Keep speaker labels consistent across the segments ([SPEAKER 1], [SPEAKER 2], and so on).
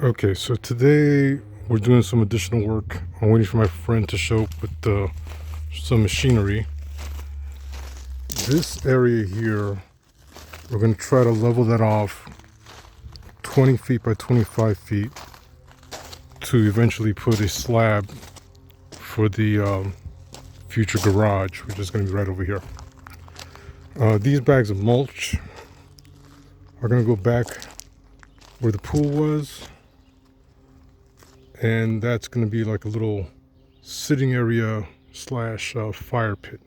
[SPEAKER 1] Okay, so today we're doing some additional work. I'm waiting for my friend to show up with some machinery. This area here, we're going to try to level that off 20 feet by 25 feet to eventually put a slab for the future garage, which is going to be right over here. These bags of mulch are going to go back where the pool was, and that's going to be like a little sitting area slash fire pit.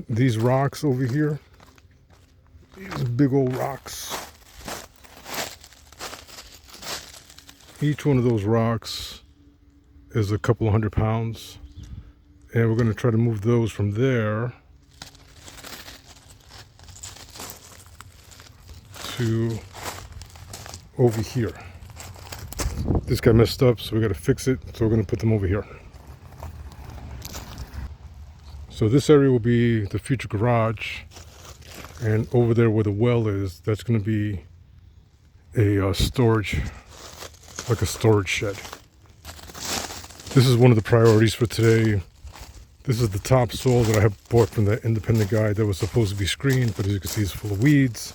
[SPEAKER 1] These rocks over here, these big old rocks, each one of those rocks is a couple of 100 pounds, and we're going to try to move those from there to over here. This got messed up, so we got to fix it, so we're going to put them over here. So this area will be the future garage, and over there where the well is, that's going to be a storage, like a storage shed. This is one of the priorities for today. This is the topsoil that I have bought from the independent guy that was supposed to be screened, but as you can see, it's full of weeds.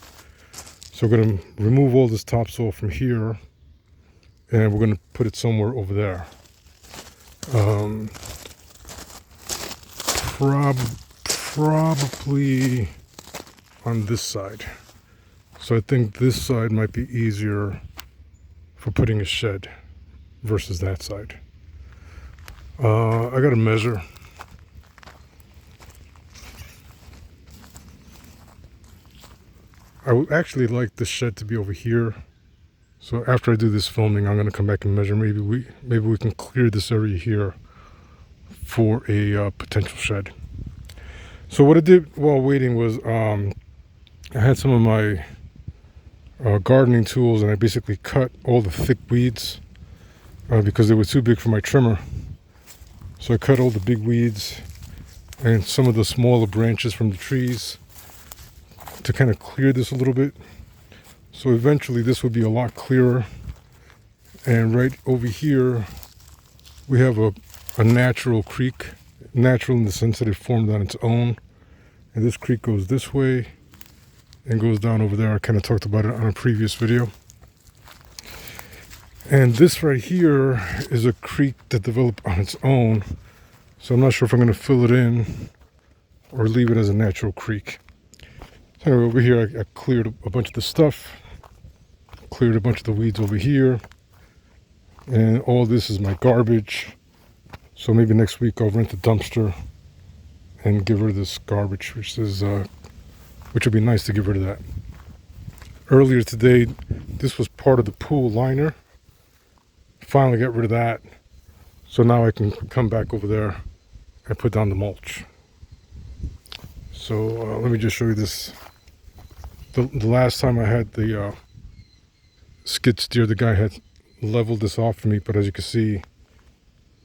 [SPEAKER 1] So we're going to remove all this topsoil from here, and we're going to put it somewhere over there. Probably on this side. So I think this side might be easier for putting a shed versus that side. I got to measure. I would actually like the shed to be over here. So after I do this filming, I'm going to come back and measure. Maybe we can clear this area here for a potential shed. So what I did while waiting was I had some of my gardening tools, and I basically cut all the thick weeds because they were too big for my trimmer. So I cut all the big weeds and some of the smaller branches from the trees to kind of clear this a little bit. So eventually this would be a lot clearer. And right over here we have a natural creek, natural in the sense that it formed on its own. And this creek goes this way and goes down over there. I kind of talked about it on a previous video. And this right here is a creek that developed on its own. So I'm not sure if I'm going to fill it in or leave it as a natural creek. So anyway, over here I cleared a bunch of the stuff, cleared a bunch of the weeds over here, and all this is my garbage. So maybe next week I'll rent a dumpster and give her this garbage, which would be nice to give rid of that. Earlier today, this was part of the pool liner. Finally got rid of that. So now I can come back over there and put down the mulch. So let me just show you this. The last time I had the skid steer, the guy had leveled this off for me, but as you can see,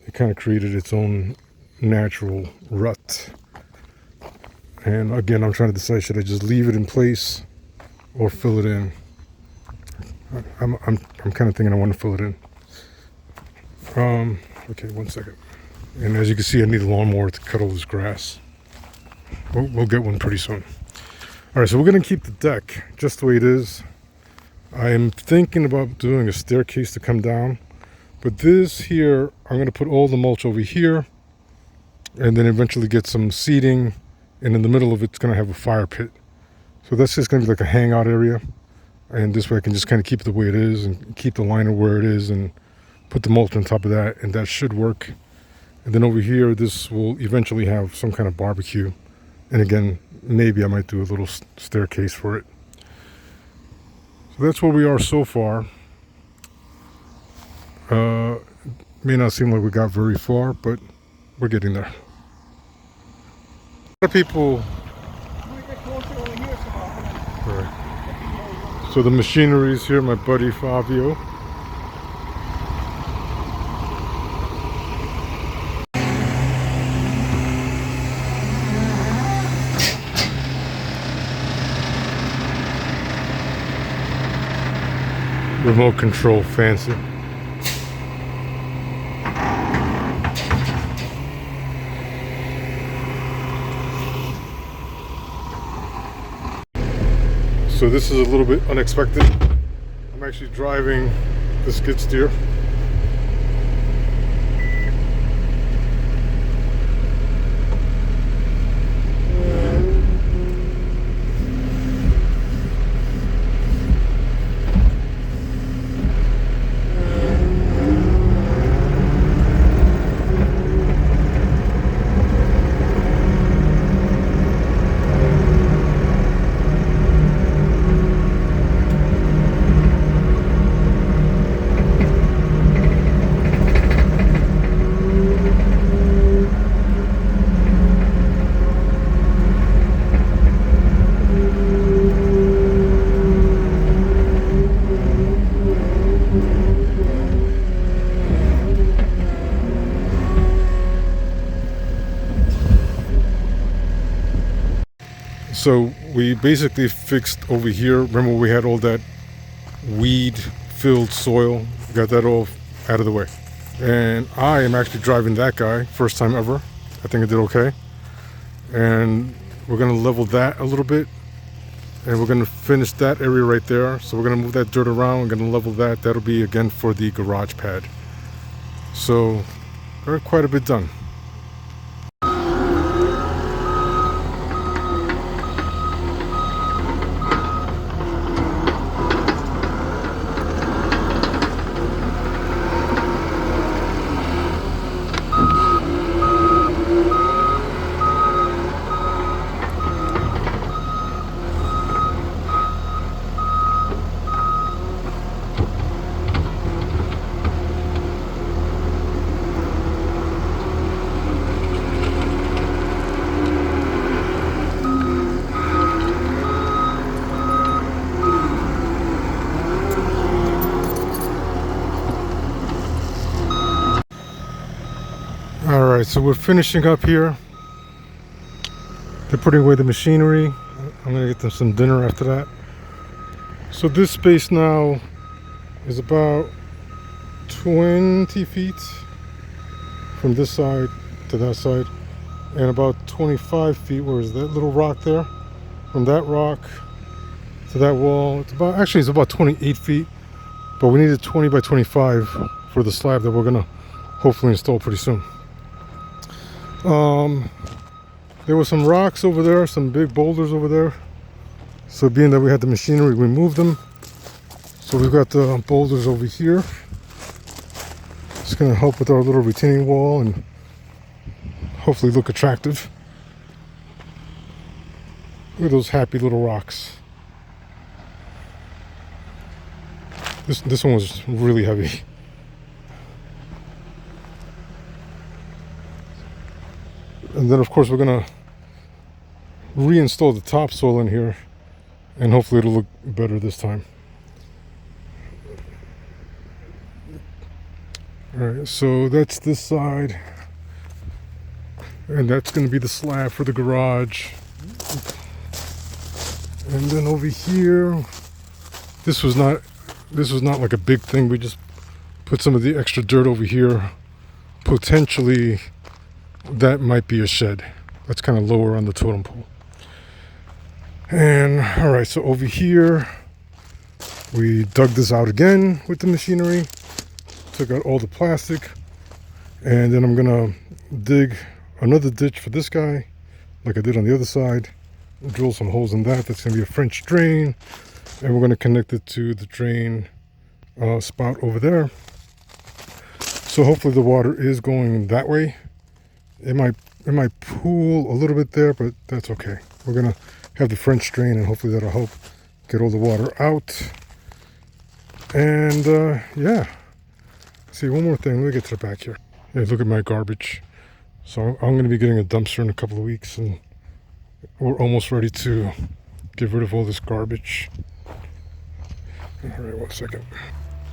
[SPEAKER 1] it kind of created its own natural rut. And again, I'm trying to decide, should I just leave it in place or fill it in? I'm kind of thinking I want to fill it in. Okay, 1 second. And as you can see, I need a lawnmower to cut all this grass. We'll get one pretty soon. All right, so we're going to keep the deck just the way it is. I am thinking about doing a staircase to come down. But this here, I'm going to put all the mulch over here, and then eventually get some seating, and in the middle of it's going to have a fire pit. So that's just going to be like a hangout area, and this way I can just kind of keep it the way it is and keep the liner where it is and put the mulch on top of that, and that should work. And then over here, this will eventually have some kind of barbecue, and again, maybe I might do a little staircase for it. So that's where we are so far. May not seem like we got very far, but we're getting there. A lot of people. Right. So the machinery is here. My buddy Fabio. remote control fancy. So this is a little bit unexpected. I'm actually driving the skid steer. So we basically fixed over here. Remember we had all that weed filled soil, got that all out of the way. And I am actually driving that guy, first time ever. I think I did okay. And we're gonna level that a little bit, and we're gonna finish that area right there. So we're gonna move that dirt around, we're gonna level that. That'll be again for the garage pad. So got quite a bit done. Alright, so we're finishing up here. They're putting away the machinery. I'm gonna get them some dinner after that. So this space now is about 20 feet from this side to that side, and about 25 feet, where is that little rock there? From that rock to that wall, it's about 28 feet, but we needed 20 by 25 for the slab that we're gonna hopefully install pretty soon. There were some rocks over there, some big boulders over there. So being that we had the machinery, we moved them. So we've got the boulders over here. It's going to help with our little retaining wall and hopefully look attractive. Look at those happy little rocks. This one was really heavy. And then of course we're gonna reinstall the topsoil in here, and hopefully it'll look better this time. Alright, so that's this side, and that's gonna be the slab for the garage. And then over here, this was not like a big thing. We just put some of the extra dirt over here. Potentially that might be a shed. That's kind of lower on the totem pole. And all right, so over here we dug this out again with the machinery, took out all the plastic, and then I'm gonna dig another ditch for this guy like I did on the other side, drill some holes in that. That's gonna be a French drain, and we're gonna connect it to the drain spout over there. So hopefully the water is going that way. It might pool a little bit there, but that's okay. We're gonna have the French drain, and hopefully that'll help get all the water out. And yeah. See, one more thing. Let me get to the back here. Yeah, look at my garbage. So I'm gonna be getting a dumpster in a couple of weeks, and we're almost ready to get rid of all this garbage. All right, 1 second.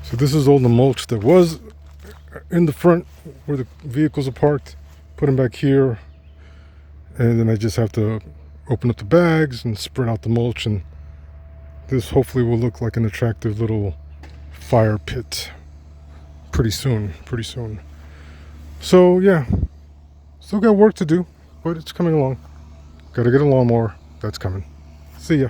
[SPEAKER 1] So this is all the mulch that was in the front where the vehicles are parked. Put them back here, and then I just have to open up the bags and spread out the mulch, and this hopefully will look like an attractive little fire pit pretty soon. So yeah, still got work to do, but it's coming along. Gotta get a lawnmower. That's coming. See ya.